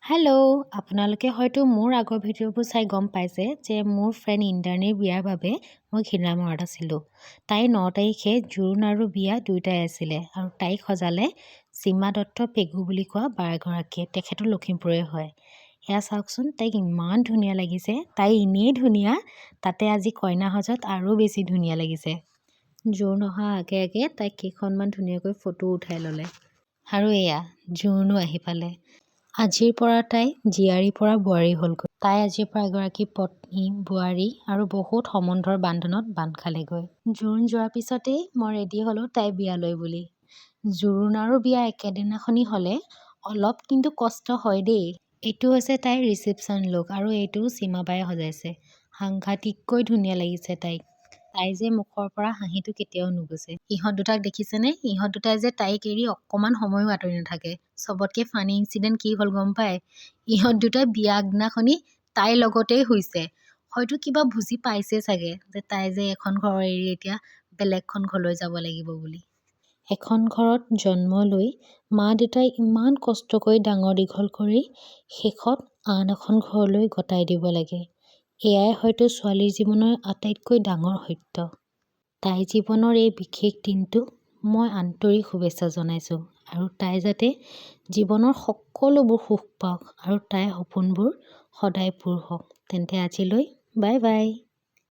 Hello', আপোনালোকে হয়তো মোৰ আগৰ ভিডিঅ'বোৰ চাই গম পাইছে যে মোৰ ফ্ৰেণ্ড ইন্দ্ৰাণীৰ বিয়াৰ বাবে মই ঘিলামৰাত আছিলোঁ। তাইৰ 9 তাৰিখে জোৰোণ আৰু বিয়া দুয়োটাই আছিলে আৰু তাইক সজালে সীমা দত্ত পেগু বুলি কোৱা বা এগৰাকীয়ে, তেখেতো লখিমপুৰৰে হয়। এয়া চাওকচোন, তাইক ইমান ধুনীয়া লাগিছে। তাই এনেই ধুনীয়া, তাতে আজি কইনা সজাত আৰু বেছি ধুনীয়া লাগিছে। জোৰোণ অহা আগে আগে তাইক কেইখনমান ধুনীয়াকৈ ফটো উঠাই ল'লে আৰু এয়া জোৰোণো আহি পালে। আজিৰ পৰা তাই জীয়াৰীৰ পৰা বোৱাৰী হ'লগৈ। তাই আজিৰ পৰা এগৰাকী পত্নী, বোৱাৰী আৰু বহুত সম্বন্ধৰ বান্ধোনত বান্ধ খালেগৈ। জোৰোণ যোৱাৰ পিছতেই মই ৰেডি হ'লোঁ তাই বিয়ালৈ বুলি। জোৰোণ আৰু বিয়া একেদিনাখনি হ'লে অলপ কিন্তু কষ্ট হয় দেই। এইটো হৈছে তাইৰ ৰিচিপশ্যন লুক আৰু এইটো সীমাবায়ে সজাইছে। সাংঘাতিককৈ ধুনীয়া লাগিছে তাইক। তাই যে মুখৰ পৰা হাঁহিটো কেতিয়াও নুগুছে। ইহঁত দুটাক দেখিছেনে? ইহঁত দুটাই যে তাইক এৰি অকণমান সময়ো আঁতৰি নাথাকে। চবতকে ফানী ইনচিডেণ্ট কি হ'ল গম পায়? ইহঁত দুটাই বিয়া আগদিনাখনি তাইৰ লগতেই শুইছে। হয়তো কিবা বুজি পাইছে চাগে যে তাই যে এখন ঘৰ এৰি এতিয়া বেলেগখন ঘৰলৈ যাব লাগিব বুলি। এখন ঘৰত জন্ম লৈ মা দেউতাই ইমান কষ্ট কৰি ডাঙৰ দীঘল কৰি শেষত আন এখন ঘৰলৈ গতাই দিব লাগে। এয়াই হয়তো ছোৱালীৰ জীৱনৰ আটাইতকৈ ডাঙৰ সত্য। তাইৰ জীৱনৰ এই বিশেষ দিনটোক মই আন্তৰিক শুভেচ্ছা জনাইছোঁ আৰু তাই যাতে জীৱনৰ সকলোবোৰ সুখ পাওক আৰু তাইৰ সপোনবোৰ সদায় পূৰ হওক। তেন্তে আজিলৈ বাই বাই।